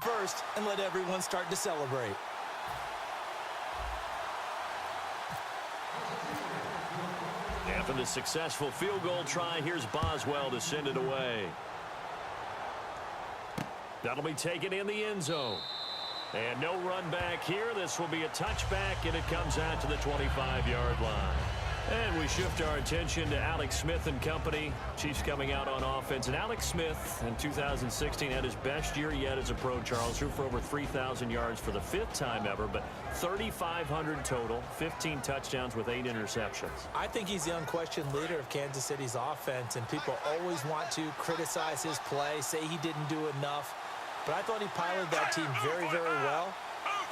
first and let everyone start to celebrate. After the successful field goal try, here's Boswell to send it away. That'll be taken in the end zone. And no run back here. This will be a touchback, and it comes out to the 25-yard line. And we shift our attention to Alex Smith and company. Chiefs coming out on offense. And Alex Smith in 2016 had his best year yet as a pro, Charles. Threw for over 3,000 yards for the 5th time ever, but 3,500 total, 15 touchdowns with 8 interceptions. I think he's the unquestioned leader of Kansas City's offense, and people always want to criticize his play, say he didn't do enough. But I thought he piloted that team very, very well.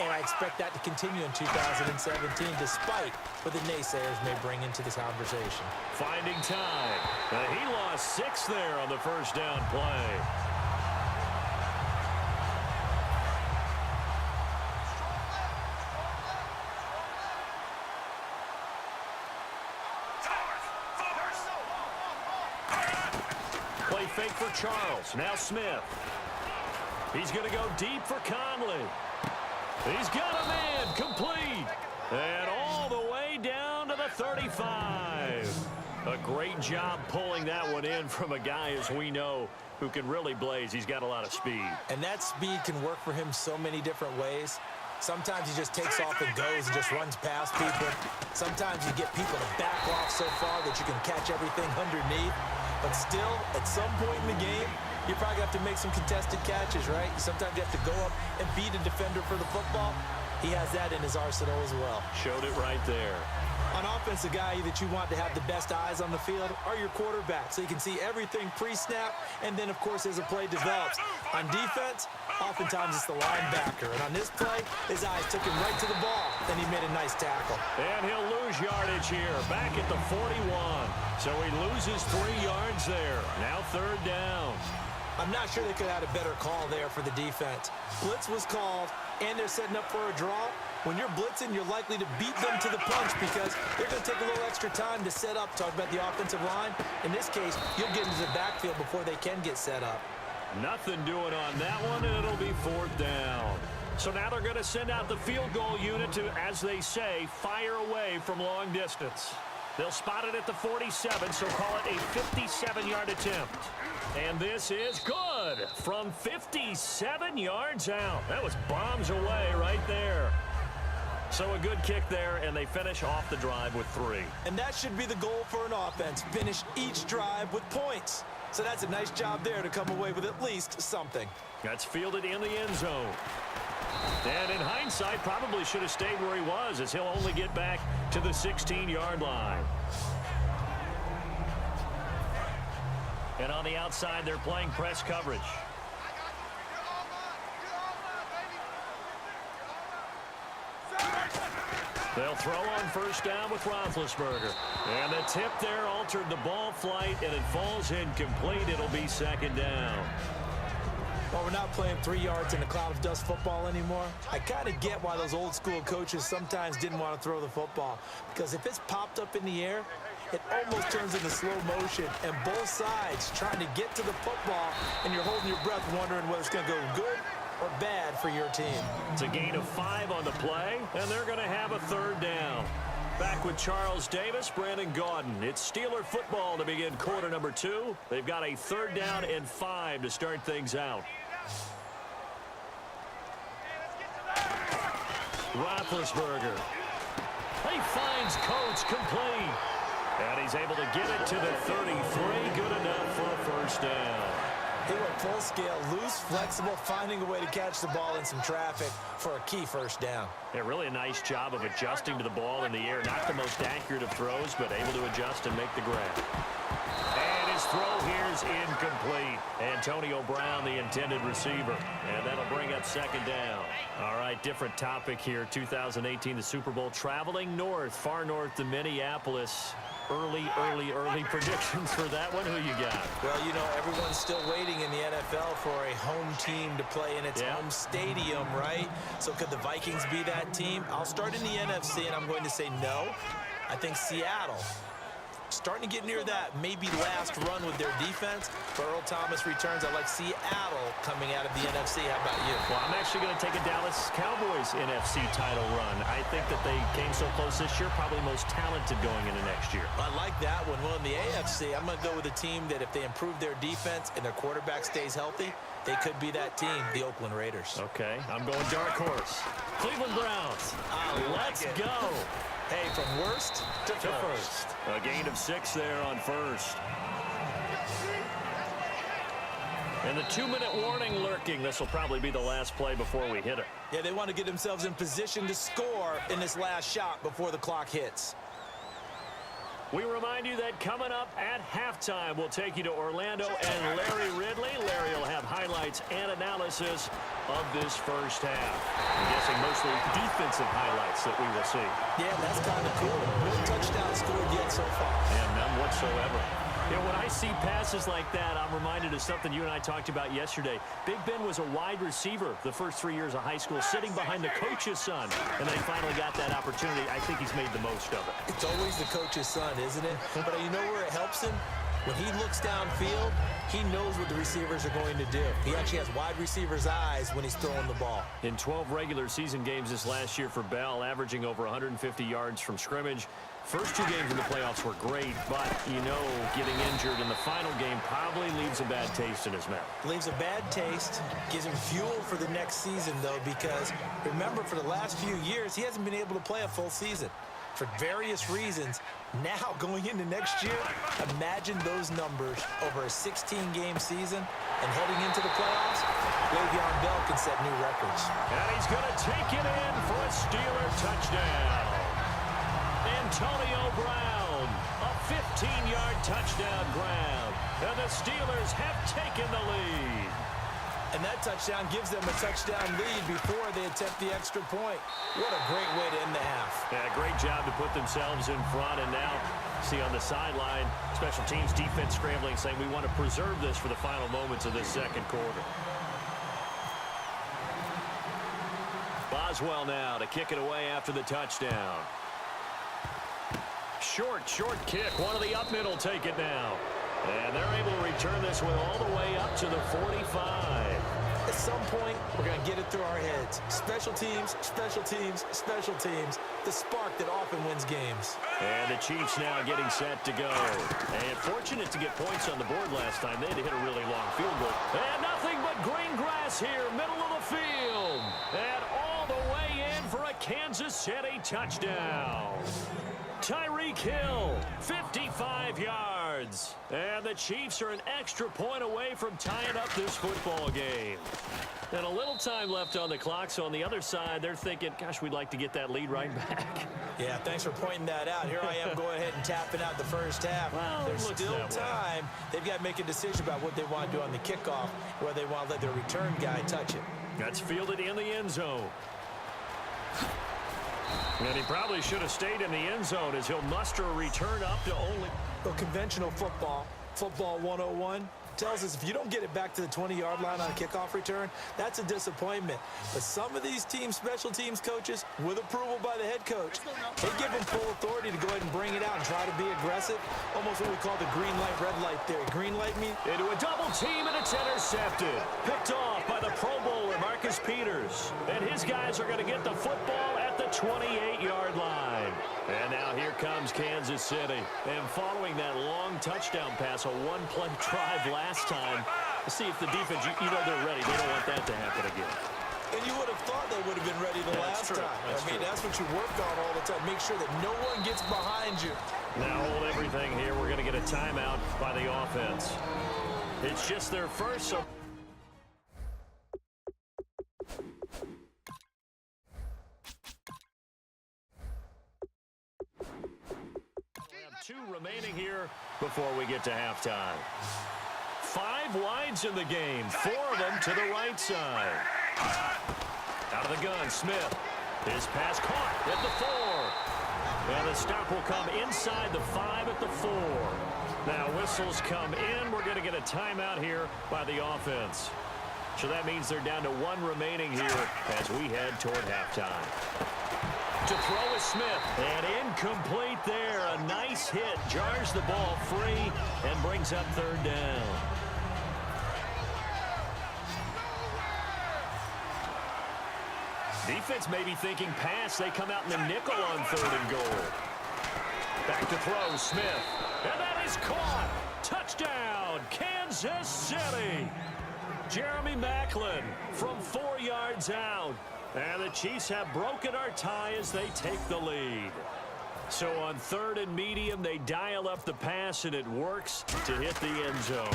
And I expect that to continue in 2017, despite what the naysayers may bring into this conversation. Finding time. He lost 6 there on the first down play. Play fake for Charles. Now Smith. He's going to go deep for Conley. He's got a man complete. And all the way down to the 35. A great job pulling that one in from a guy, as we know, who can really blaze. He's got a lot of speed. And that speed can work for him so many different ways. Sometimes he just takes off and goes and just runs past people. Sometimes you get people to back off so far that you can catch everything underneath. But still, at some point in the game, you probably have to make some contested catches, right? Sometimes you have to go up and beat a defender for the football. He has that in his arsenal as well. Showed it right there. On offense, the guy that you want to have the best eyes on the field are your quarterbacks, so you can see everything pre-snap, and then, of course, as the play develops. On defense, oftentimes it's the linebacker. And on this play, his eyes took him right to the ball, and he made a nice tackle. And he'll lose yardage here, back at the 41. So he loses 3 yards there. Now 3rd down. I'm not sure they could have had a better call there for the defense. Blitz was called, and they're setting up for a draw. When you're blitzing, you're likely to beat them to the punch because they're going to take a little extra time to set up. Talk about the offensive line. In this case, you'll get into the backfield before they can get set up. Nothing doing on that one, and it'll be 4th down. So now they're going to send out the field goal unit to, as they say, fire away from long distance. They'll spot it at the 47, so call it a 57-yard attempt. And this is good from 57 yards out. That was bombs away right there. So a good kick there, and they finish off the drive with 3. And that should be the goal for an offense. Finish each drive with points. So that's a nice job there to come away with at least something. That's fielded in the end zone. And in hindsight, probably should have stayed where he was, as he'll only get back to the 16-yard line. And on the outside, they're playing press coverage. They'll throw on first down with Roethlisberger. And the tip there altered the ball flight, and it falls incomplete. It'll be 2nd down. Well, we're not playing 3 yards in a cloud of dust football anymore. I kind of get why those old school coaches sometimes didn't want to throw the football. Because if it's popped up in the air, it almost turns into slow motion. And both sides trying to get to the football, and you're holding your breath wondering whether it's going to go good or bad for your team. It's a gain of 5 on the play, and they're going to have a 3rd down. Back with Charles Davis, Brandon Gaudin. It's Steeler football to begin quarter number 2. They've got a 3rd down and 5 to start things out. Roethlisberger. He finds Coates complete. And he's able to get it to the 33. Good enough for a 1st down. He went full scale, loose, flexible, finding a way to catch the ball in some traffic for a key 1st down. Yeah, really a nice job of adjusting to the ball in the air. Not the most accurate of throws, but able to adjust and make the grab. And his throw here is incomplete. Antonio Brown, the intended receiver. And that'll bring up 2nd down. All right, different topic here. 2018, the Super Bowl, traveling north, far north to Minneapolis. Early predictions for that one. Who you got? Well, you know, everyone's still waiting in the NFL for a home team to play in its home stadium, right? So could the Vikings be that team? I'll start in the NFC, and I'm going to say no. I think Seattle. starting to get near that maybe last run with their defense. If Earl Thomas returns, I like Seattle coming out of the NFC. How about you? Well, I'm actually going to take a Dallas Cowboys NFC title run. I think that they came so close this year, probably most talented going into next year. I like that one. Well, in the AFC, I'm going to go with a team that if they improve their defense and their quarterback stays healthy, they could be that team, the Oakland Raiders. Okay, I'm going dark horse. Cleveland Browns. Let's go. Hey, from worst to first. A gain of 6 there on first. And the 2-minute warning lurking. This will probably be the last play before we hit it. Yeah, they want to get themselves in position to score in this last shot before the clock hits. We remind you that coming up at halftime, we'll take you to Orlando and Larry Ridley. Larry will have highlights and analysis of this first half. I'm guessing mostly defensive highlights that we will see. Yeah, that's kind of cool. No touchdown scored yet so far. Yeah, none whatsoever. You know, when I see passes like that, I'm reminded of something you and I talked about yesterday. Big Ben was a wide receiver the first 3 years of high school, sitting behind the coach's son, and then he finally got that opportunity. I think he's made the most of it. It's always the coach's son, isn't it? But you know where it helps him? When he looks downfield, he knows what the receivers are going to do. He actually has wide receivers' eyes when he's throwing the ball. In 12 regular season games this last year for Bell, averaging over 150 yards from scrimmage. First 2 games in the playoffs were great, but, you know, getting injured in the final game probably leaves a bad taste in his mouth. Leaves a bad taste, gives him fuel for the next season, though, because, remember, for the last few years, he hasn't been able to play a full season. For various reasons, now going into next year, imagine those numbers over a 16-game season and heading into the playoffs. Le'Veon Bell can set new records. And he's going to take it in for a Steeler touchdown. Antonio Brown, a 15-yard touchdown grab. And the Steelers have taken the lead. And that touchdown gives them a touchdown lead before they attempt the extra point. What a great way to end the half. Yeah, great job to put themselves in front. And now, see on the sideline, special teams defense scrambling, saying we want to preserve this for the final moments of this second quarter. Boswell now to kick it away after the touchdown. Short kick. One of the up middle take it now. And they're able to return this one all the way up to the 45. At some point, we're going to get it through our heads. Special teams, special teams, special teams. The spark that often wins games. And the Chiefs now getting set to go. And fortunate to get points on the board last time. They had to hit a really long field goal. And nothing but green grass here, middle of the field. And all the way in for a Kansas City touchdown. Tyreek Hill, 55 yards. And the Chiefs are an extra point away from tying up this football game. And a little time left on the clock, so on the other side, they're thinking, gosh, we'd like to get that lead right back. Yeah, thanks for pointing that out. Here I am going ahead and tapping out the first half. Well, there's still time. They've got to make a decision about what they want to do on the kickoff, whether they want to let their return guy touch it. That's fielded in the end zone. And he probably should have stayed in the end zone as he'll muster a return up to only... Well, conventional football 101, tells us if you don't get it back to the 20-yard line on a kickoff return, that's a disappointment. But some of these team special teams coaches, with approval by the head coach, they give them full authority to go ahead and bring it out and try to be aggressive. Almost what we call the green light, red light theory. Green light means into a double team, and it's intercepted. Picked off by the Pro Bowler, Marcus Peters. And his guys are going to get the football at the 28-yard line. And now here comes Kansas City. And following that long touchdown pass, a one-play drive last time, see if the defense, you know they're ready. They don't want that to happen again. And you would have thought they would have been ready the last time. That's what you work on all the time. Make sure that no one gets behind you. Now hold everything here. We're going to get a timeout by the offense. It's just their first, so... Two remaining here before we get to halftime. 5 wides in the game, 4 of them to the right side. Out of the gun, Smith. His pass caught at the 4. And the stop will come inside the 5 at the 4. Now whistles come in. We're going to get a timeout here by the offense. So that means they're down to 1 remaining here as we head toward halftime. To throw is Smith. And incomplete there. A nice hit. Jars the ball free and brings up third down. Defense may be thinking pass. They come out in the nickel on third and goal. Back to throw, Smith. And that is caught. Touchdown, Kansas City. Jeremy Maclin from 4 yards out. And the Chiefs have broken our tie as they take the lead. So on third and medium, they dial up the pass, and it works to hit the end zone.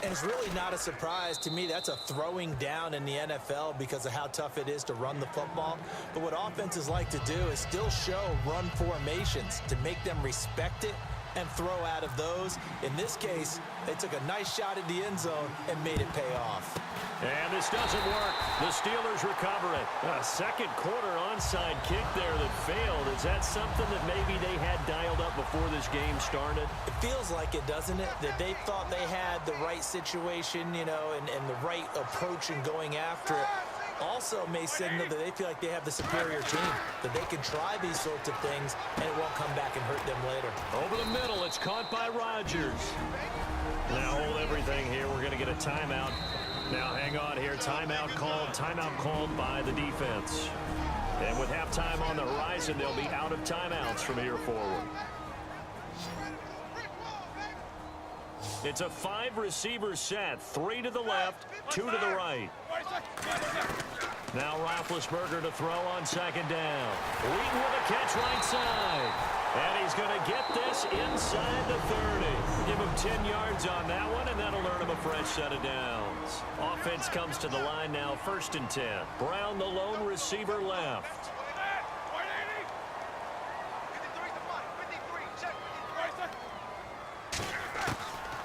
And it's really not a surprise to me. That's a throwing down in the NFL because of how tough it is to run the football. But what offenses like to do is still show run formations to make them respect it and throw out of those. In this case, they took a nice shot at the end zone and made it pay off. And this doesn't work. The Steelers recover it. A second quarter onside kick there that failed. Is that something that maybe they had dialed up before this game started? It feels like it, doesn't it? That they thought they had the right situation, you know, and the right approach in going after it. Also may signal that they feel like they have the superior team, that they can try these sorts of things and it won't come back and hurt them later. Over the middle, it's caught by Rodgers. Now hold everything here. We're going to get a timeout. Now hang on here. Timeout called by the defense. And with halftime on the horizon, they'll be out of timeouts from here forward. It's a 5-receiver set. 3 to the left, 2 to the right. Now Roethlisberger to throw on second down. Wheaton with a catch right side. And he's going to get this inside the 30. Give him 10 yards on that one, and that'll earn him a fresh set of downs. Offense comes to the line now, 1st and 10. Brown, the lone receiver, left.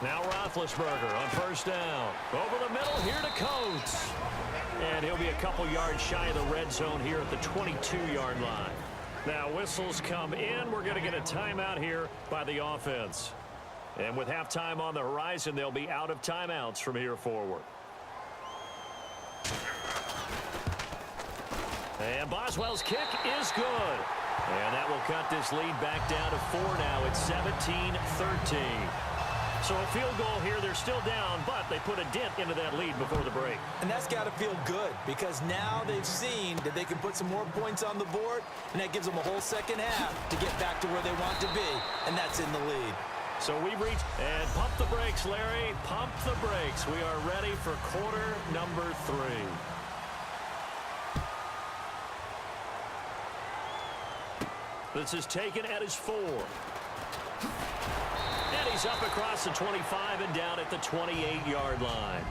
Now Roethlisberger on 1st down. Over the middle here to Coates. And he'll be a couple yards shy of the red zone here at the 22-yard line. Now whistles come in. We're going to get a timeout here by the offense. And with halftime on the horizon, they'll be out of timeouts from here forward. And Boswell's kick is good. And that will cut this lead back down to 4 now. It's 17-13. So a field goal here. They're still down, but they put a dent into that lead before the break. And that's got to feel good because now they've seen that they can put some more points on the board, and that gives them a whole second half to get back to where they want to be, and that's in the lead. So we've reached, and pump the brakes, Larry. Pump the brakes. We are ready for quarter number 3. This is taken at his 4. And he's up across the 25 and down at the 28-yard line.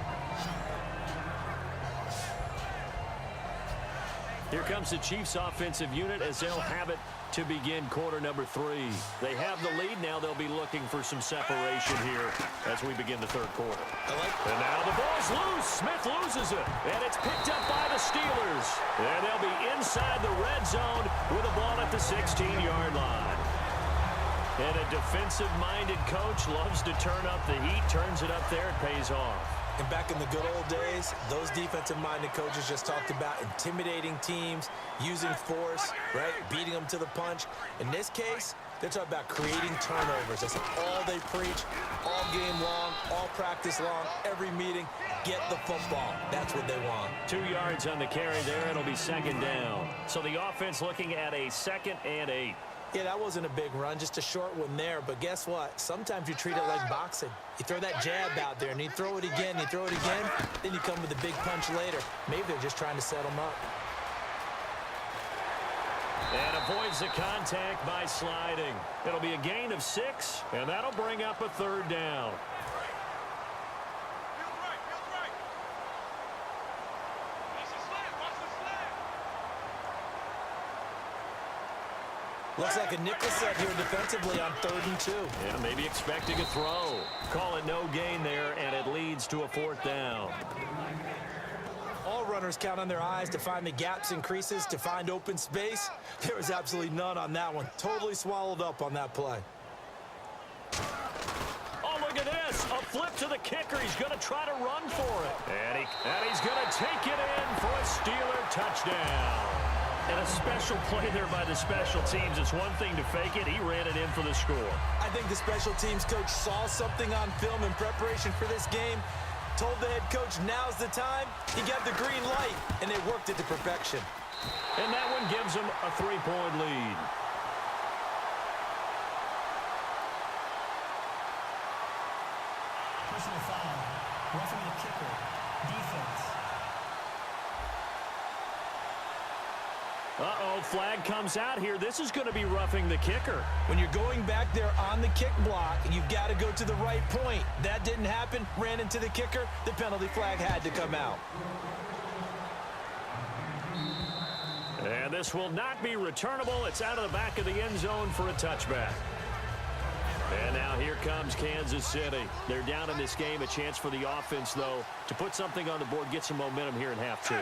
Here comes the Chiefs offensive unit as they'll have it to begin quarter number 3. They have the lead. Now they'll be looking for some separation here as we begin the third quarter. And now the ball's loose. Smith loses it. And it's picked up by the Steelers. And they'll be inside the red zone with the ball at the 16-yard line. And a defensive-minded coach loves to turn up the heat, turns it up there, it pays off. And back in the good old days, those defensive-minded coaches just talked about intimidating teams, using force, right, beating them to the punch. In this case, they're talking about creating turnovers. That's all they preach, all game long, all practice long, every meeting. Get the football. That's what they want. 2 yards on the carry there. It'll be second down. So the offense looking at a 2nd and 8. Yeah, that wasn't a big run, just a short one there. But guess what? Sometimes you treat it like boxing. You throw that jab out there, and you throw it again, then you come with a big punch later. Maybe they're just trying to set them up. And avoids the contact by sliding. It'll be a gain of 6, and that'll bring up a third down. Looks like a nickel set here defensively on 3rd and 2. Yeah, maybe expecting a throw. Call it no gain there, and it leads to a 4th down. All runners count on their eyes to find the gaps and creases, to find open space. There was absolutely none on that one. Totally swallowed up on that play. Oh, look at this. A flip to the kicker. He's going to try to run for it. And he's going to take it in for a Steeler touchdown. And a special play there by the special teams. It's one thing to fake it. He ran it in for the score. I think the special teams coach saw something on film in preparation for this game, told the head coach now's the time. He got the green light, and they worked it to perfection. And that one gives them a 3-point lead. Personal foul. Roughing the kicker. Defense. Uh-oh, flag comes out here. This is going to be roughing the kicker. When you're going back there on the kick block, you've got to go to the right point. That didn't happen. Ran into the kicker. The penalty flag had to come out. And this will not be returnable. It's out of the back of the end zone for a touchback. And now here comes Kansas City. They're down in this game. A chance for the offense, though, to put something on the board, get some momentum here in half two.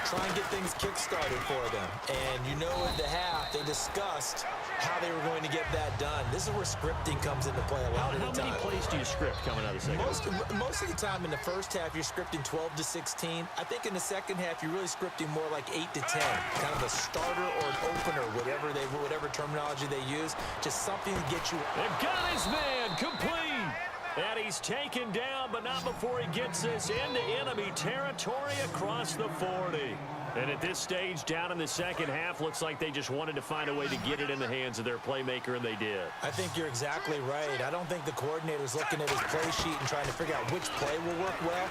Try and get things kick-started for them. And you know in the half, they discussed how they were going to get that done. This is where scripting comes into play a lot of the time. How many plays do you script coming out of the second? Most of the time in the first half, you're scripting 12 to 16. I think in the second half, you're really scripting more like 8 to 10. Kind of a starter or an opener, whatever terminology they use. Just something to get you. They've got his man complete. And he's taken down, but not before he gets this into enemy territory across the 40. And at this stage, down in the second half, looks like they just wanted to find a way to get it in the hands of their playmaker, and they did. I think you're exactly right. I don't think the coordinator's looking at his play sheet and trying to figure out which play will work well.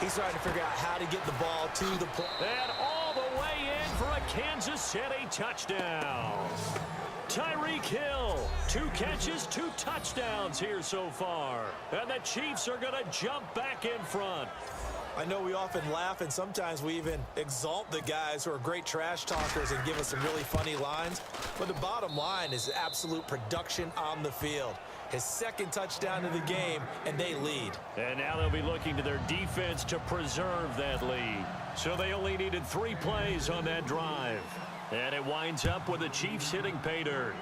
He's trying to figure out how to get the ball to the play. And all the way in for a Kansas City touchdown. Tyreek Hill, 2 catches, 2 touchdowns here so far. And the Chiefs are going to jump back in front. I know we often laugh, and sometimes we even exalt the guys who are great trash talkers and give us some really funny lines. But the bottom line is absolute production on the field. His second touchdown of the game, and they lead. And now they'll be looking to their defense to preserve that lead. So they only needed 3 plays on that drive. And it winds up with the Chiefs hitting pay dirt.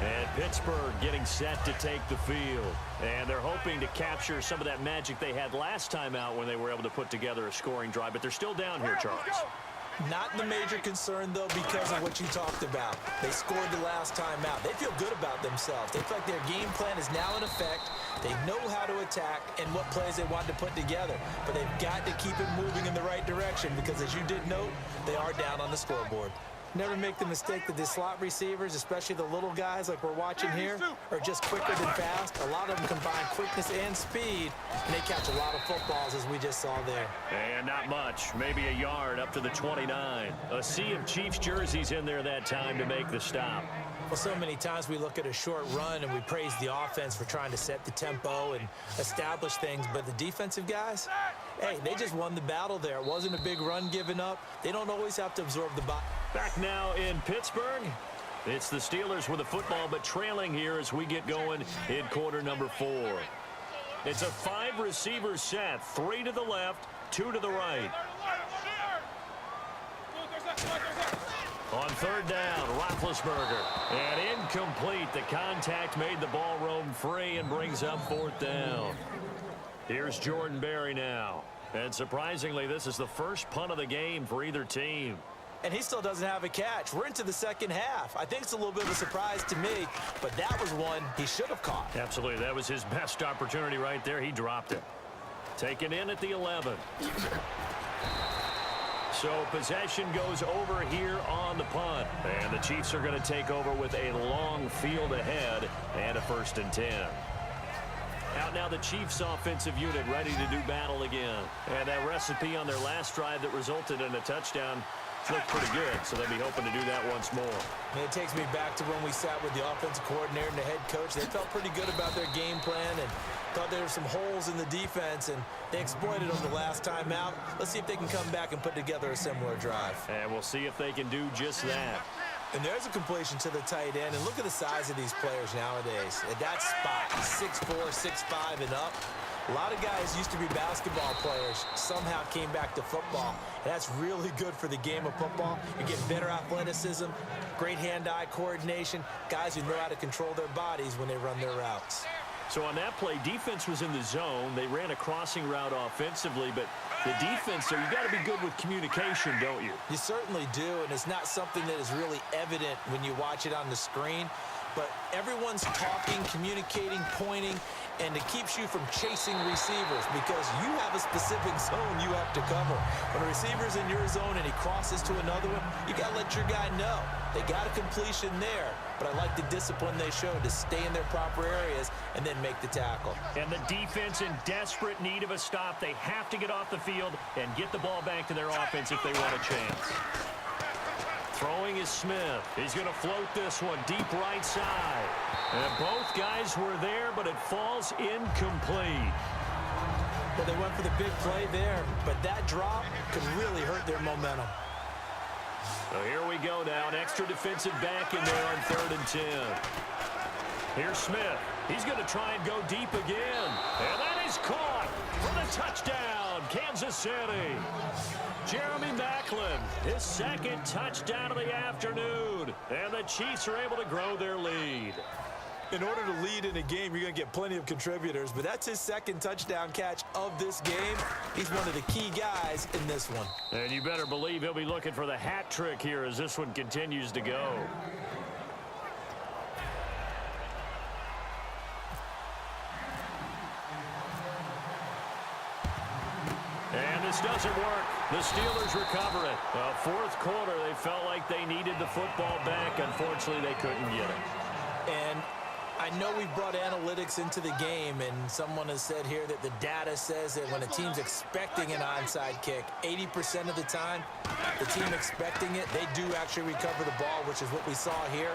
And Pittsburgh getting set to take the field. And they're hoping to capture some of that magic they had last time out when they were able to put together a scoring drive. But they're still down here, Charles. Not the major concern, though, because of what you talked about. They scored the last time out. They feel good about themselves. They feel like their game plan is now in effect. They know how to attack and what plays they want to put together. But they've got to keep it moving in the right direction because, as you did note, they are down on the scoreboard. Never make the mistake that the slot receivers, especially the little guys like we're watching here, are just quicker than fast. A lot of them combine quickness and speed, and they catch a lot of footballs, as we just saw there. And not much, maybe a yard up to the 29. A sea of Chiefs jerseys in there that time to make the stop. Well, so many times we look at a short run and we praise the offense for trying to set the tempo and establish things, but the defensive guys, hey, they just won the battle there. It wasn't a big run given up. They don't always have to absorb the ball. Back now in Pittsburgh. It's the Steelers with the football, but trailing here as we get going in quarter number 4. It's a 5-receiver set, 3 to the left, 2 to the right. On third down, Roethlisberger. And incomplete. The contact made the ball roam free and brings up 4th down. Here's Jordan Berry now. And surprisingly, this is the first punt of the game for either team. And he still doesn't have a catch. We're into the second half. I think it's a little bit of a surprise to me, but that was one he should have caught. Absolutely. That was his best opportunity right there. He dropped it. Taken in at the 11. So possession goes over here on the punt. And the Chiefs are going to take over with a long field ahead and a 1st and 10. Out now the Chiefs offensive unit ready to do battle again. And that recipe on their last drive that resulted in a touchdown looked pretty good, so they'll be hoping to do that once more. And it takes me back to when we sat with the offensive coordinator and the head coach. They felt pretty good about their game plan and thought there were some holes in the defense, and they exploited them the last time out. Let's see if they can come back and put together a similar drive. And we'll see if they can do just that. And there's a completion to the tight end, and look at the size of these players nowadays. At that spot, 6'4", 6'5", and up. A lot of guys used to be basketball players, somehow came back to football. And that's really good for the game of football. You're getting better athleticism, great hand-eye coordination, guys who know how to control their bodies when they run their routes. So on that play, defense was in the zone. They ran a crossing route offensively, but the defense, so you got to be good with communication, don't you? You certainly do, and it's not something that is really evident when you watch it on the screen. But everyone's talking, communicating, pointing, and it keeps you from chasing receivers because you have a specific zone you have to cover. When a receiver's in your zone and he crosses to another one, you got to let your guy know. They got a completion there, but I like the discipline they showed to stay in their proper areas and then make the tackle. And the defense in desperate need of a stop. They have to get off the field and get the ball back to their offense if they want a chance. Throwing is Smith. He's going to float this one deep right side. And both guys were there, but it falls incomplete. Well, they went for the big play there, but that drop could really hurt their momentum. So here we go now. An extra defensive back in there on 3rd and 10. Here's Smith. He's going to try and go deep again. And that is caught for the touchdown, Kansas City. Jeremy Maclin, his 2nd touchdown of the afternoon. And the Chiefs are able to grow their lead. In order to lead in a game, you're going to get plenty of contributors, but that's his 2nd touchdown catch of this game. He's one of the key guys in this one. And you better believe he'll be looking for the hat trick here as this one continues to go. And this doesn't work. The Steelers recover it. 4th quarter, they felt like they needed the football back. Unfortunately, they couldn't get it. And I know we brought analytics into the game, and someone has said here that the data says that when a team's expecting an onside kick, 80% of the time, the team expecting it, they do actually recover the ball, which is what we saw here.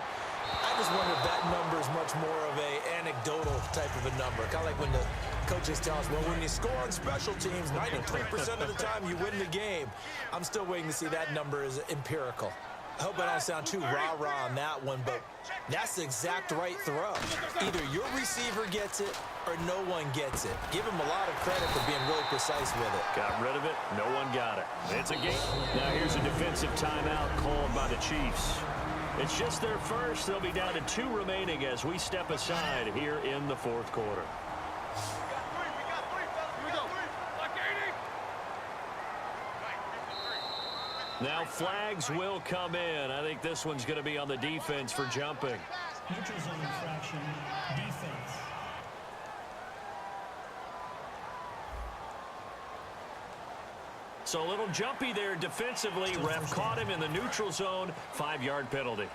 I just wonder if that number is much more of a anecdotal type of a number. Kind of like when the coaches tell us, well, when you score on special teams, 93% of the time you win the game. I'm still waiting to see that number is empirical. I hope I don't sound too rah-rah on that one, but that's the exact right throw. Either your receiver gets it or no one gets it. Give him a lot of credit for being really precise with it. Got rid of it. No one got it. It's a game. Now here's a defensive timeout called by the Chiefs. It's just their first. They'll be down to 2 remaining as we step aside here in the 4th quarter. Now flags will come in. I think this one's going to be on the defense for jumping. Neutral zone infraction, defense. So a little jumpy there defensively. Ref caught him in the neutral zone. 5-yard penalty.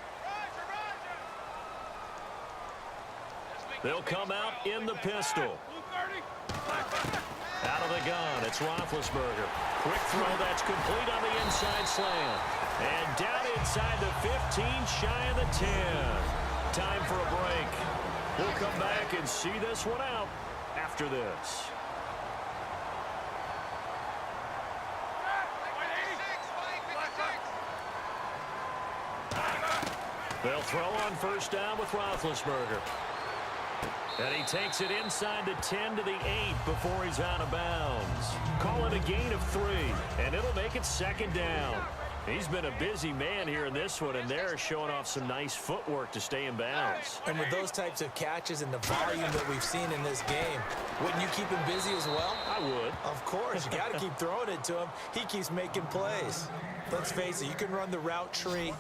They'll come out in the pistol. Out of the gun, it's Roethlisberger. Quick throw, that's complete on the inside slant. And down inside the 15, shy of the 10. Time for a break. We'll come back and see this one out after this. They'll throw on 1st down with Roethlisberger. And he takes it inside the 10 to the 8 before he's out of bounds. Call it a gain of 3, and it'll make it 2nd down. He's been a busy man here in this one, and they're showing off some nice footwork to stay in bounds. And with those types of catches and the volume that we've seen in this game, wouldn't you keep him busy as well? I would. Of course. You got to keep throwing it to him. He keeps making plays. Let's face it, you can run the route tree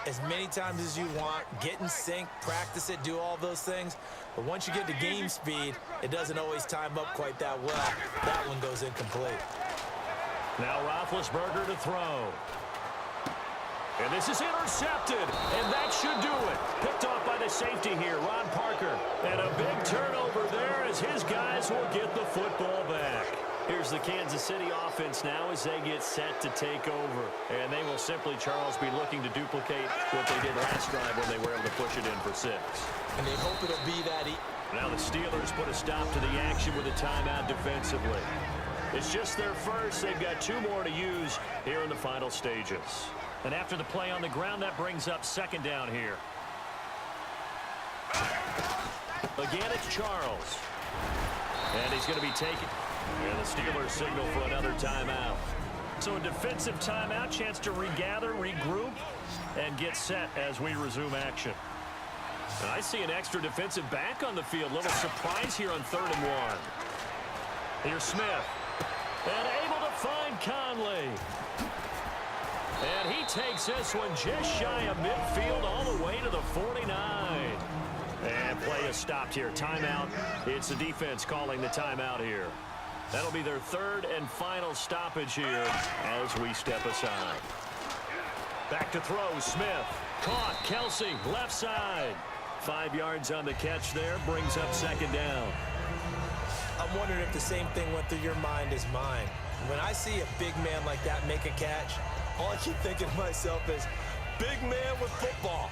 as many times as you want, get in sync, practice it, do all those things. But once you get to game speed, it doesn't always time up quite that well. That one goes incomplete. Now Roethlisberger to throw. And this is intercepted, and that should do it. Picked off by the safety here, Ron Parker. And a big turnover there as his guys will get the football back. Here's the Kansas City offense now as they get set to take over. And they will simply, Charles, be looking to duplicate what they did last drive when they were able to push it in for 6. And they hope it'll be that. Now the Steelers put a stop to the action with a timeout defensively. It's just their first. They've got 2 more to use here in the final stages. And after the play on the ground, that brings up 2nd down here. Again, it's Charles. And he's going to be taken. And the Steelers signal for another timeout. So a defensive timeout, chance to regather, regroup, and get set as we resume action. And I see an extra defensive back on the field. Little surprise here on 3rd and 1. Here's Smith. And able to find Conley. And he takes this one just shy of midfield all the way to the 49. And play is stopped here. Timeout. It's the defense calling the timeout here. That'll be their 3rd and final stoppage here as we step aside. Back to throw. Smith. Caught. Kelsey. Left side. 5 yards on the catch there. Brings up 2nd down. I'm wondering if the same thing went through your mind as mine. When I see a big man like that make a catch, all I keep thinking to myself is, big man with football.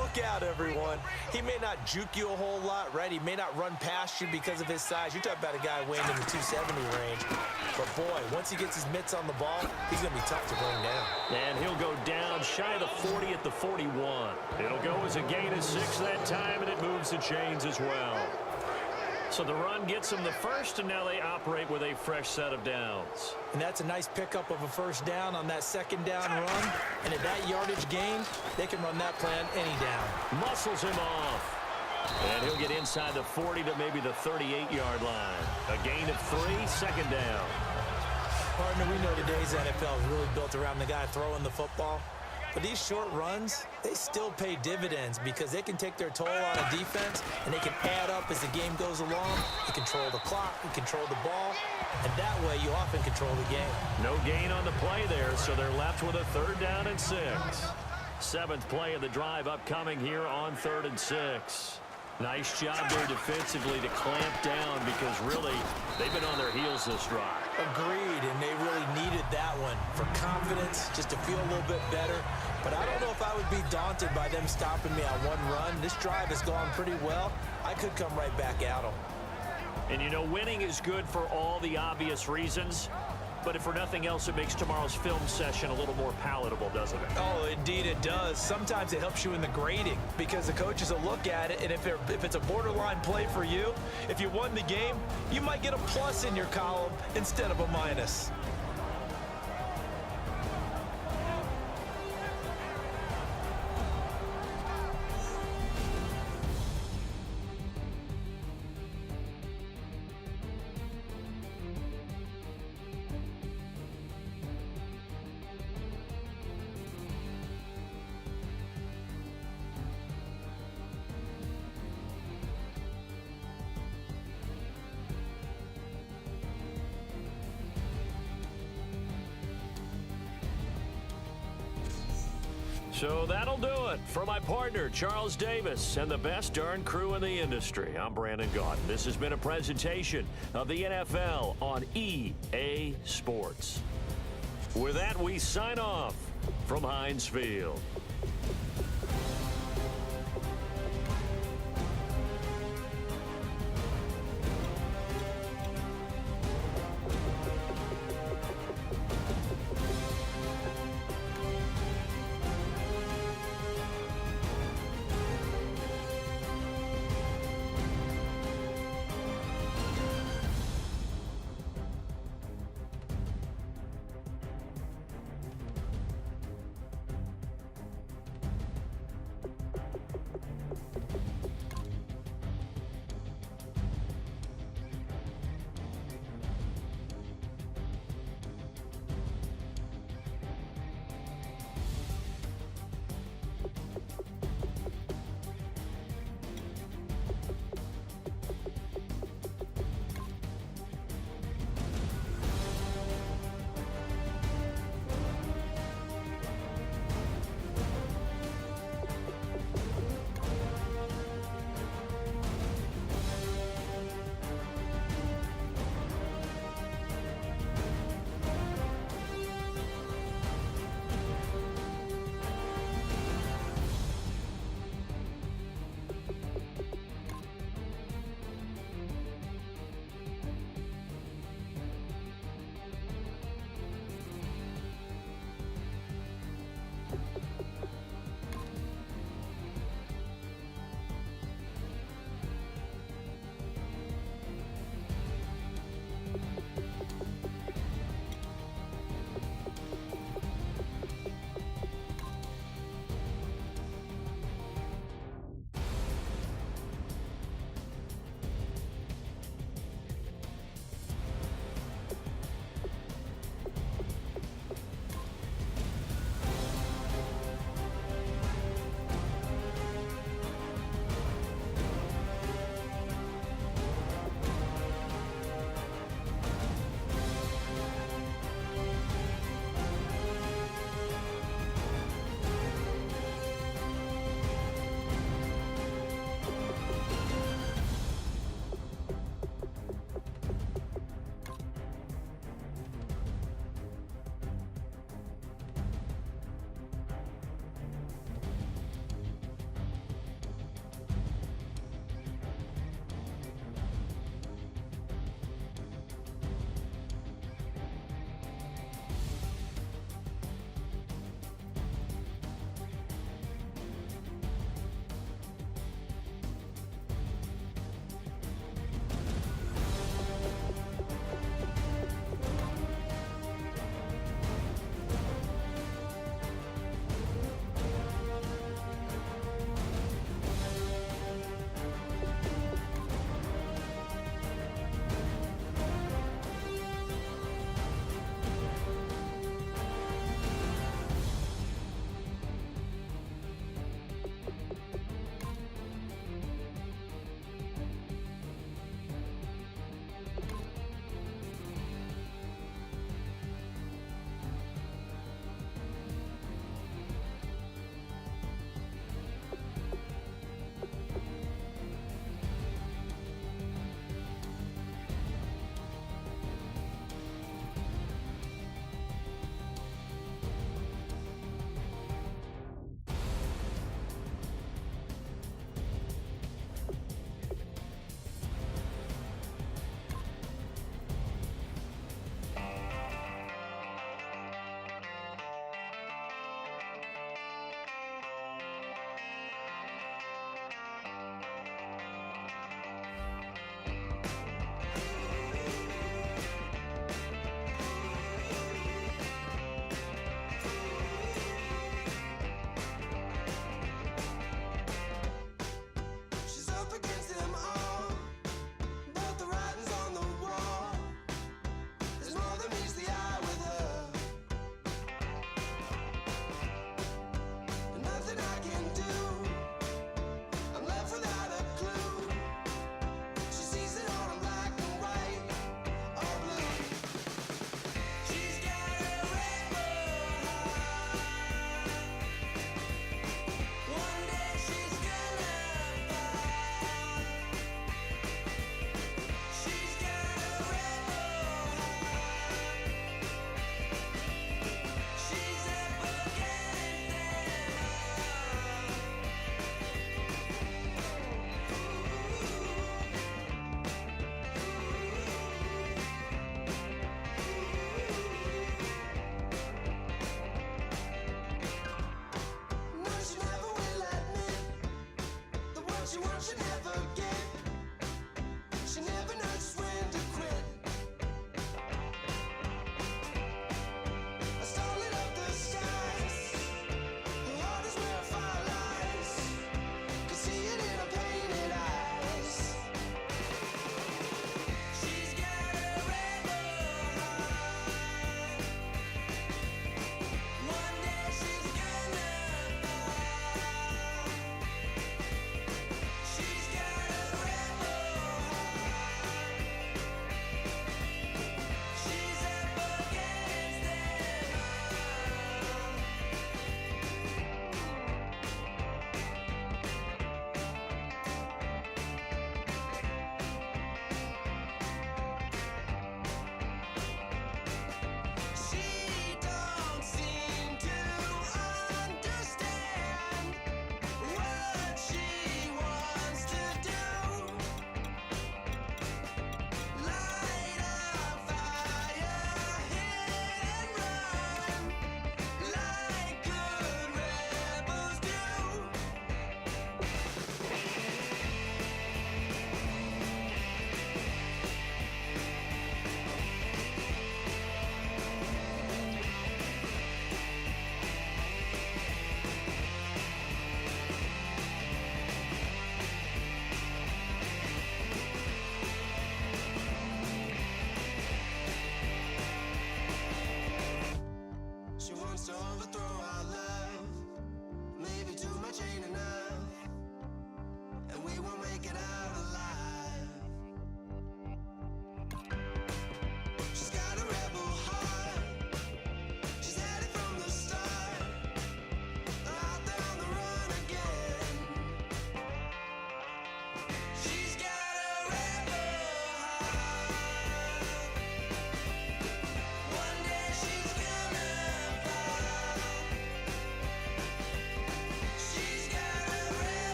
Look out, everyone. He may not juke you a whole lot, right? He may not run past you because of his size. You're talking about a guy weighing in the 270 range. But, boy, once he gets his mitts on the ball, he's going to be tough to bring down. And he'll go down shy of the 40 at the 41. It'll go as a gain of 6 that time, and it moves the chains as well. So the run gets them the first, and now they operate with a fresh set of downs. And that's a nice pickup of a 1st down on that 2nd down run. And at that yardage gain, they can run that plan any down. Muscles him off. And he'll get inside the 40 to maybe the 38-yard line. A gain of 3, 2nd down. Partner, we know today's NFL is really built around the guy throwing the football. But these short runs, they still pay dividends because they can take their toll on a defense and they can add up as the game goes along. You control the clock, you control the ball, and that way you often control the game. No gain on the play there, so they're left with a 3rd down and 6. 7th play of the drive upcoming here on 3rd and 6. Nice job there defensively to clamp down because really they've been on their heels this drive. Agreed, and they really needed that one for confidence, just to feel a little bit better. But I don't know if I would be daunted by them stopping me on one run. This drive has gone pretty well. I could come right back at them. And, you know, winning is good for all the obvious reasons. But if for nothing else, it makes tomorrow's film session a little more palatable, doesn't it? Oh, indeed it does. Sometimes it helps you in the grading because the coaches will look at it, and if it's a borderline play for you, if you won the game, you might get a plus in your column instead of a minus. So that'll do it for my partner, Charles Davis, and the best darn crew in the industry. I'm Brandon Gaudin. This has been a presentation of the NFL on EA Sports. With that, we sign off from Heinz Field.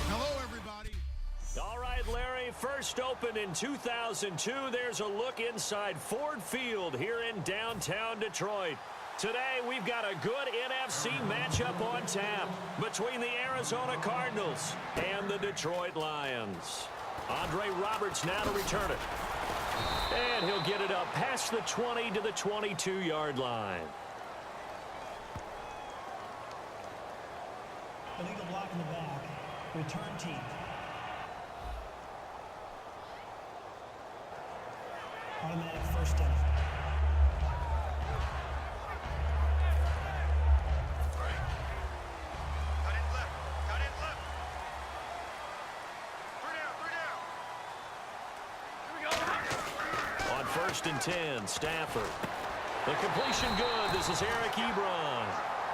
Hello, everybody. All right, Larry, first opened in 2002. There's a look inside Ford Field here in downtown Detroit. Today, we've got a good NFC matchup on tap between the Arizona Cardinals and the Detroit Lions. Andre Roberts now to return it. And he'll get it up past the 20 to the 22-yard line. Illegal block in the back. Return team. Automatic first down. On 1st and 10, Stafford. The completion good. This is Eric Ebron.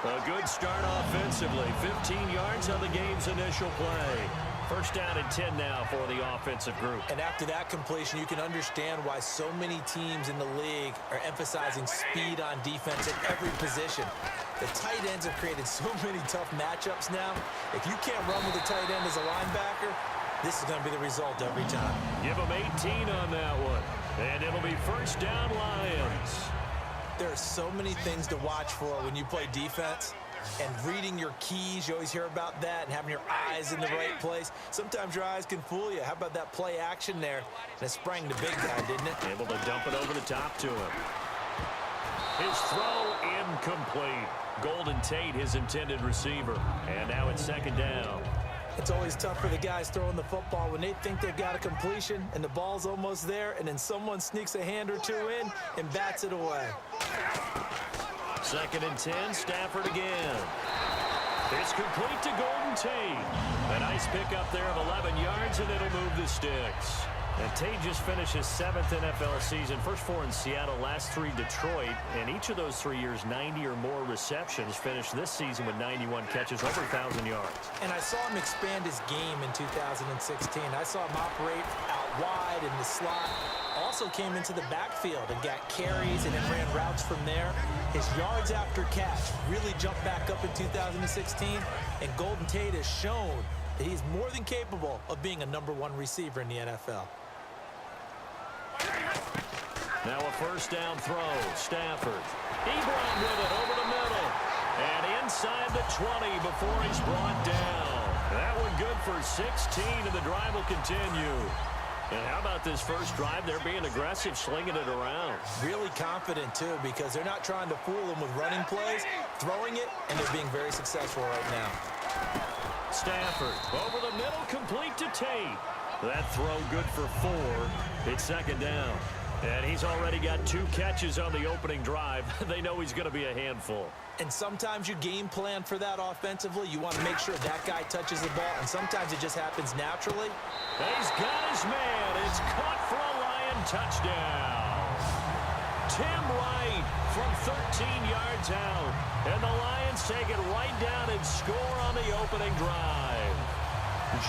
A good start offensively. 15 yards on the game's initial play. First down and 10 now for the offensive group. And after that completion, you can understand why so many teams in the league are emphasizing speed on defense at every position. The tight ends have created so many tough matchups now. If you can't run with a tight end as a linebacker, this is going to be the result every time. Give them 18 on that one. And it'll be first down Lions. There are so many things to watch for when you play defense. And reading your keys, you always hear about that, and having your eyes in the right place. Sometimes your eyes can fool you. How about that play action there? And it sprang the big guy, didn't it? Able to dump it over the top to him. His throw incomplete. Golden Tate, his intended receiver. And now it's second down. It's always tough for the guys throwing the football when they think they've got a completion and the ball's almost there, and then someone sneaks a hand or two in and bats it away. Second and 10, Stafford again. It's complete to Golden Tate. A nice pickup there of 11 yards, and it'll move the sticks. And Tate just finished his 7th NFL season. First 4 in Seattle, last 3 Detroit. And each of those 3 years, 90 or more receptions. Finished this season with 91 catches, over 1,000 yards. And I saw him expand his game in 2016. I saw him operate out wide in the slot. Also came into the backfield and got carries and then ran routes from there. His yards after catch really jumped back up in 2016. And Golden Tate has shown that he's more than capable of being a #1 receiver in the NFL. Now a first down throw. Stafford. Ebron with it over the middle. And inside the 20 before he's brought down. That one good for 16, and the drive will continue. And how about this first drive? They're being aggressive, slinging it around. Really confident, too, because they're not trying to fool them with running plays, throwing it, and they're being very successful right now. Stafford over the middle, complete to Tate. That throw good for 4. It's second down. And he's already got 2 catches on the opening drive. They know he's going to be a handful. And sometimes you game plan for that offensively. You want to make sure that guy touches the ball, and sometimes it just happens naturally. He's got his man. It's caught for a Lion touchdown. Tim Wright from 13 yards out. And the Lions take it right down and score on the opening drive.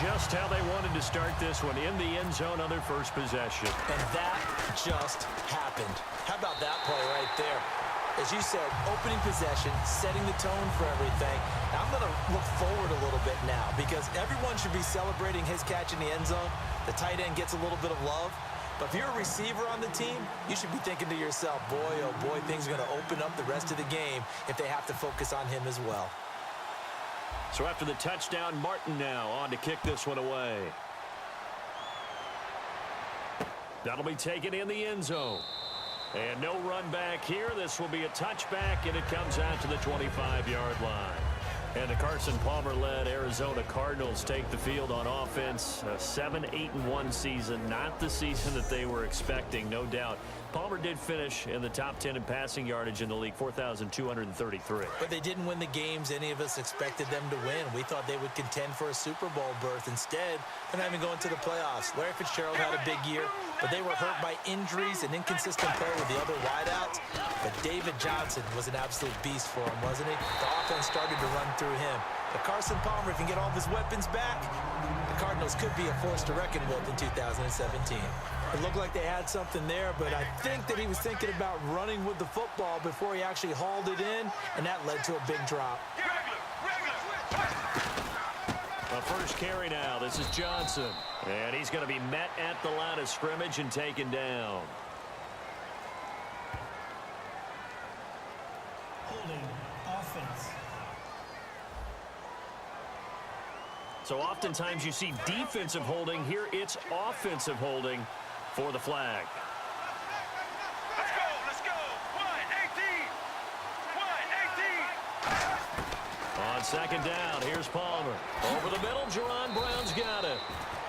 Just how they wanted to start this one, in the end zone on their first possession. And that just happened. How about that play right there? As you said, opening possession, setting the tone for everything. Now I'm going to look forward a little bit now because everyone should be celebrating his catch in the end zone. The tight end gets a little bit of love. But if you're a receiver on the team, you should be thinking to yourself, boy, oh boy, things are going to open up the rest of the game if they have to focus on him as well. So after the touchdown, Martin now on to kick this one away. That'll be taken in the end zone. And no run back here. This will be a touchback, and it comes out to the 25-yard line. And the Carson Palmer-led Arizona Cardinals take the field on offense. A 7-8-1 season, not the season that they were expecting, no doubt. Palmer did finish in the top 10 in passing yardage in the league, 4,233. But they didn't win the games any of us expected them to win. We thought they would contend for a Super Bowl berth. Instead, they're not even going to the playoffs. Larry Fitzgerald had a big year, but they were hurt by injuries and inconsistent play with the other wideouts. But David Johnson was an absolute beast for him, wasn't he? The offense started to run through him. If Carson Palmer can get all of his weapons back, the Cardinals could be a force to reckon with in 2017. It looked like they had something there, but I think that he was thinking about running with the football before he actually hauled it in, and that led to a big drop. The first carry now. This is Johnson. And he's going to be met at the line of scrimmage and taken down. Holding offense. So oftentimes you see defensive holding. Here it's offensive holding for the flag. Let's go. 1-18. On second down, here's Palmer. Over the middle, Jerron Brown's got it.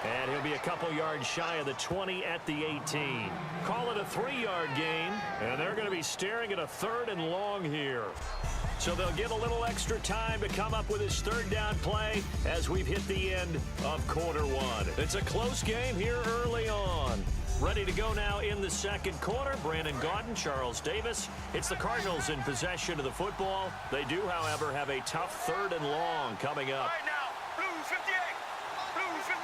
And he'll be a couple yards shy of the 20 at the 18. Call it a 3-yard gain, and they're going to be staring at a 3rd and long here. So they'll get a little extra time to come up with his 3rd down play as we've hit the end of quarter 1. It's a close game here early on. Ready to go now in the second quarter. Brandon Gaudin, Charles Davis. It's the Cardinals in possession of the football. They do, however, have a tough 3rd and long coming up. All right now. Blues 58. Blues 58.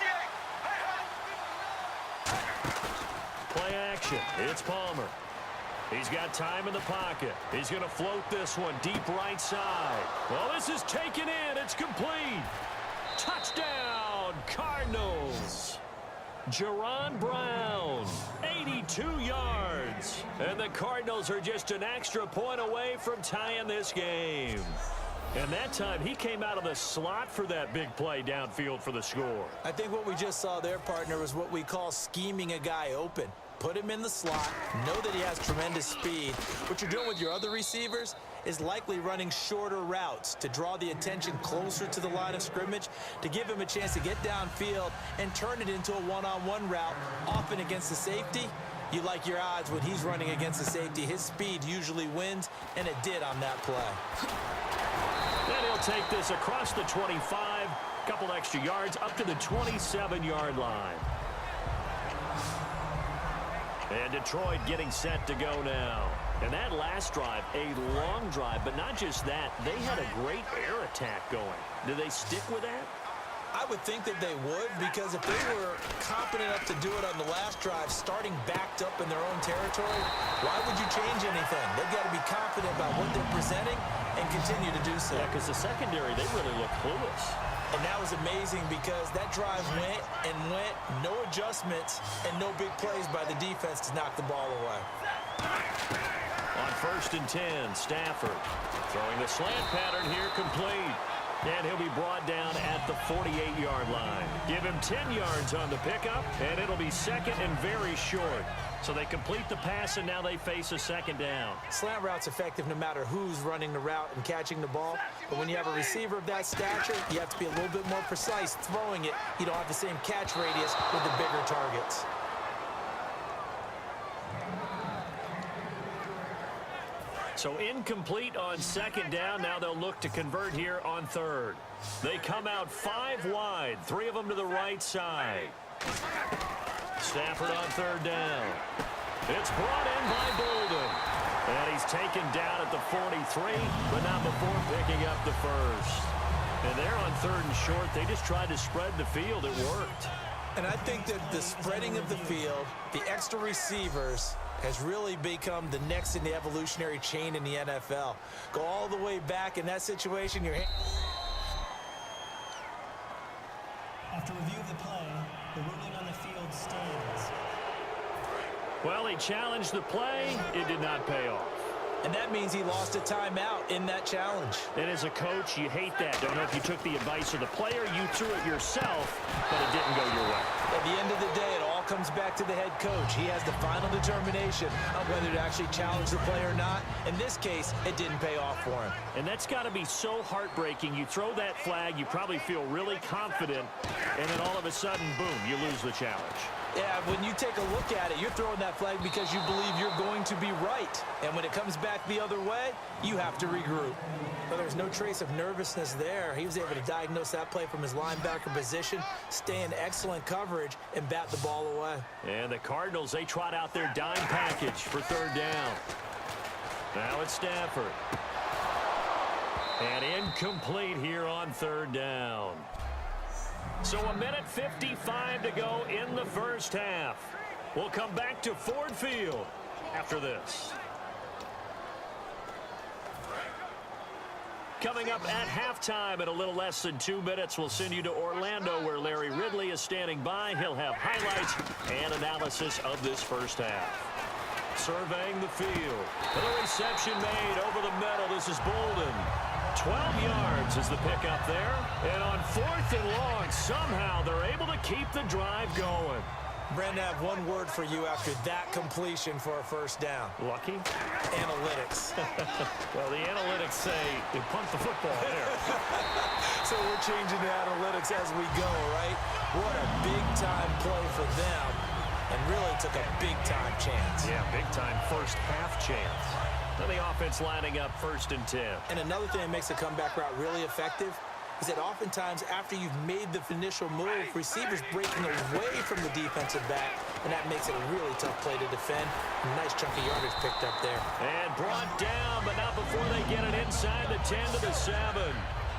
Play action. It's Palmer. He's got time in the pocket. He's going to float this one deep right side. Well, this is taken in. It's complete. Touchdown, Cardinals. Jerron Brown, 82 yards. And the Cardinals are just an extra point away from tying this game. And that time, he came out of the slot for that big play downfield for the score. I think what we just saw there, partner, was what we call scheming a guy open. Put him in the slot, know that he has tremendous speed. What you're doing with your other receivers is likely running shorter routes to draw the attention closer to the line of scrimmage, to give him a chance to get downfield and turn it into a one-on-one route, often against the safety. You like your odds when he's running against the safety. His speed usually wins, and it did on that play. Then he'll take this across the 25, couple extra yards, up to the 27-yard line. And Detroit getting set to go now. And that last drive, a long drive, but not just that. They had a great air attack going. Do they stick with that? I would think that they would, because if they were competent enough to do it on the last drive, starting backed up in their own territory, why would you change anything? They've got to be confident about what they're presenting and continue to do so. Yeah, because the secondary, they really look clueless. And that was amazing because that drive went and went, no adjustments, and no big plays by the defense to knock the ball away. On 1st and 10, Stafford throwing the slant pattern here, complete. And he'll be brought down at the 48-yard line. Give him 10 yards on the pickup, and it'll be second and very short. So they complete the pass, and now they face a 2nd down. Slant route's effective no matter who's running the route and catching the ball. But when you have a receiver of that stature, you have to be a little bit more precise throwing it. You don't have the same catch radius with the bigger targets. So incomplete on 2nd down. Now they'll look to convert here on 3rd. They come out 5 wide, 3 of them to the right side. Stafford on 3rd down. It's brought in by Bolden. And he's taken down at the 43, but not before picking up the first. And they're on 3rd and short. They just tried to spread the field. It worked. And I think that the spreading of the field, the extra receivers, has really become the next in the evolutionary chain in the NFL. Go all the way back in that situation. After review of the play, the ruling on the field stands. Well, he challenged the play. It did not pay off. And that means he lost a timeout in that challenge. And as a coach, you hate that. Don't know if you took the advice of the player, you threw it yourself, but it didn't go your way. At the end of the day, it all comes back to the head coach. He has the final determination on whether to actually challenge the play or not. In this case, it didn't pay off for him. And that's got to be so heartbreaking. You throw that flag, you probably feel really confident, and then all of a sudden, boom, you lose the challenge. Yeah, when you take a look at it, you're throwing that flag because you believe you're going to be right. And when it comes back the other way, you have to regroup. But there's no trace of nervousness there. He was able to diagnose that play from his linebacker position, stay in excellent coverage, and bat the ball away. And the Cardinals, they trot out their dime package for 3rd down. Now it's Stafford. And incomplete here on third down. So 1:55 to go in the first half. We'll come back to Ford Field after this. Coming up at halftime in a little less than 2 minutes, we'll send you to Orlando where Larry Ridley is standing by. He'll have highlights and analysis of this first half. Surveying the field. The reception made over the middle. This is Bolden. 12 yards is the pickup there. And on 4th and long, somehow they're able to keep the drive going. Brandon, I have one word for you after that completion for a first down. Lucky? Analytics. Well, the analytics say they punt the football there. So we're changing the analytics as we go, right? What a big-time play for them, and really took a big-time chance. Yeah, big-time first half chance. Then the offense lining up 1st and 10. And another thing that makes the comeback route really effective is that oftentimes after you've made the initial move, receivers breaking away from the defensive back, and that makes it a really tough play to defend. A nice chunk of yardage picked up there. And brought down, but not before they get it inside the 10 to the 7.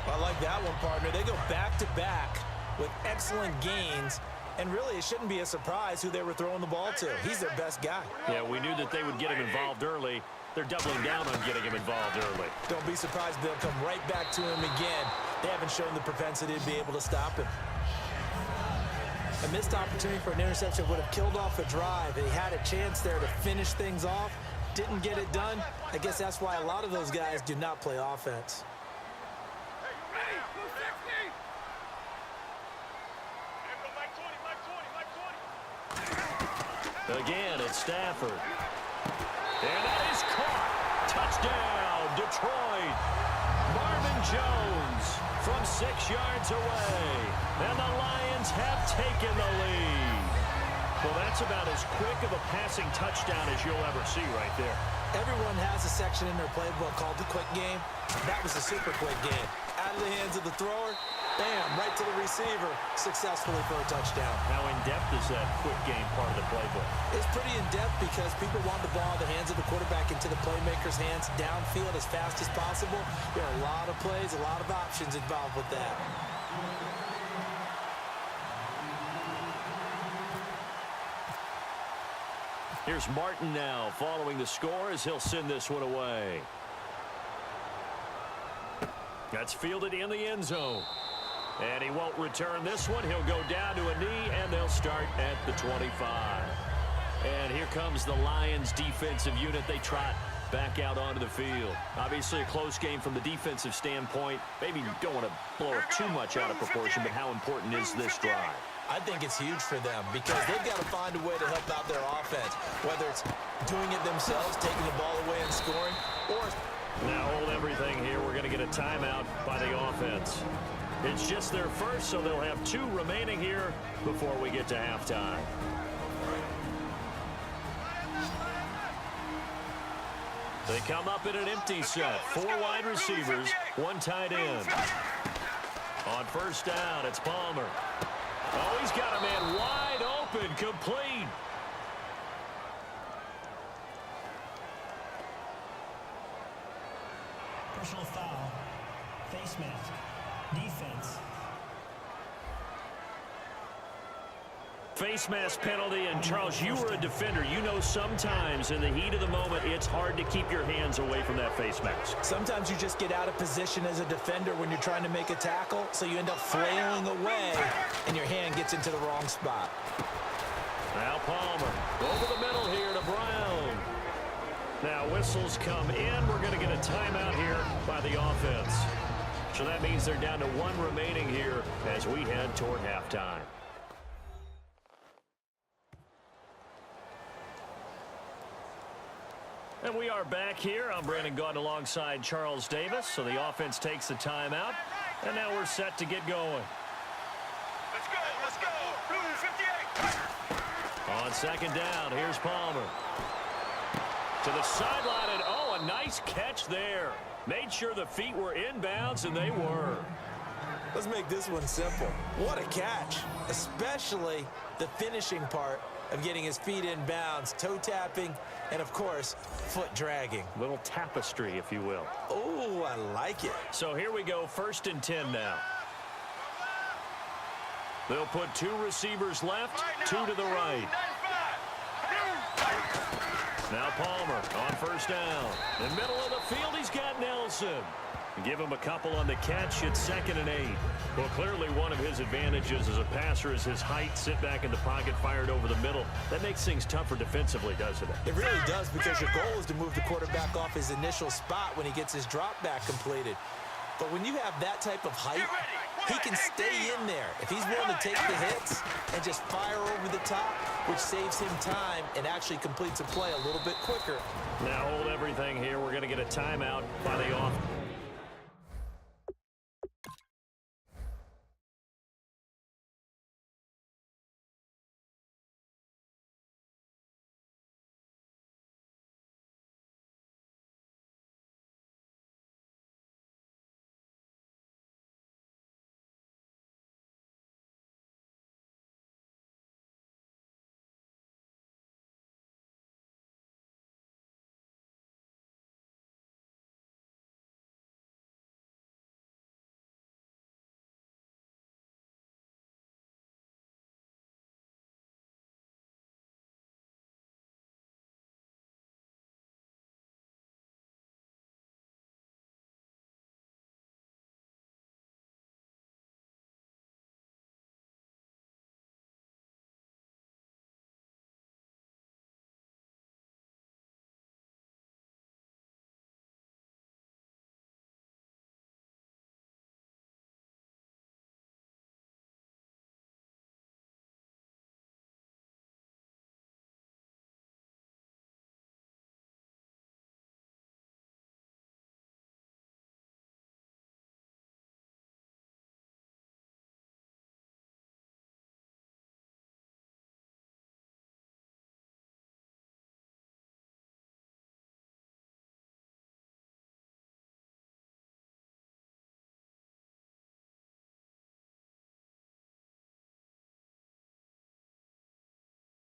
I like that one, partner. They go back-to-back with excellent gains, and really it shouldn't be a surprise who they were throwing the ball to. He's their best guy. Yeah, we knew that they would get him involved early. They're doubling down on getting him involved early. Don't be surprised if they'll come right back to him again. They haven't shown the propensity to be able to stop him. A missed opportunity for an interception would have killed off a drive. They had a chance there to finish things off. Didn't get it done. I guess that's why a lot of those guys do not play offense. Again, it's Stafford. And that is caught. Touchdown, Detroit. Marvin Jones from 6 yards away. And the Lions have taken the lead. Well, that's about as quick of a passing touchdown as you'll ever see right there. Everyone has a section in their playbook called the quick game. That was a super quick game. Out of the hands of the thrower, bam, right to the receiver, successfully for a touchdown. How in-depth is that quick game part of the playbook? It's pretty in-depth because people want the ball in the hands of the quarterback into the playmaker's hands downfield as fast as possible. There are a lot of plays, a lot of options involved with that. Here's Martin now following the score as he'll send this one away. That's fielded in the end zone. And he won't return this one. He'll go down to a knee, and they'll start at the 25. And here comes the Lions defensive unit. They trot back out onto the field. Obviously a close game from the defensive standpoint. Maybe you don't want to blow it too much out of proportion, but how important is this drive? I think it's huge for them because they've got to find a way to help out their offense, whether it's doing it themselves, taking the ball away and scoring, or... Now hold everything here. We're going to get a timeout by the offense. It's just their first, so they'll have 2 remaining here before we get to halftime. They come up in an empty set. 4 wide receivers, 1 tight end. On first down, it's Palmer. Oh, he's got a man wide open, complete. Personal foul. Face mask. Defense. Face mask penalty, and Charles, you were a defender. You know sometimes in the heat of the moment, it's hard to keep your hands away from that face mask. Sometimes you just get out of position as a defender when you're trying to make a tackle, so you end up flailing away, and your hand gets into the wrong spot. Now Palmer, over the middle here to Brown. Now whistles come in. We're going to get a timeout here by the offense. So that means they're down to 1 remaining here as we head toward halftime. And we are back here. I'm Brandon Gaudin alongside Charles Davis. So the offense takes the timeout. And now we're set to get going. Let's go, let's go. Blue 58. On second down, here's Palmer. To the sideline, and oh, a nice catch there. Made sure the feet were inbounds, and they were. Let's make this one simple. What a catch, especially the finishing part of getting his feet in bounds, toe tapping, and of course, foot dragging. Little tapestry, if you will. Oh, I like it. So here we go, 1st and 10 now. They'll put 2 receivers left, 2 to the right. Now Palmer on 1st down. In the middle of the field, he's got Nelson. Give him a couple on the catch. It's 2nd and 8. Well, clearly one of his advantages as a passer is his height. Sit back in the pocket, fired over the middle. That makes things tougher defensively, doesn't it? It really does, because your goal is to move the quarterback off his initial spot when he gets his drop back completed. But when you have that type of height, he can stay in there. If he's willing to take the hits and just fire over the top, which saves him time and actually completes a play a little bit quicker. Now hold everything here. We're going to get a timeout by the offense.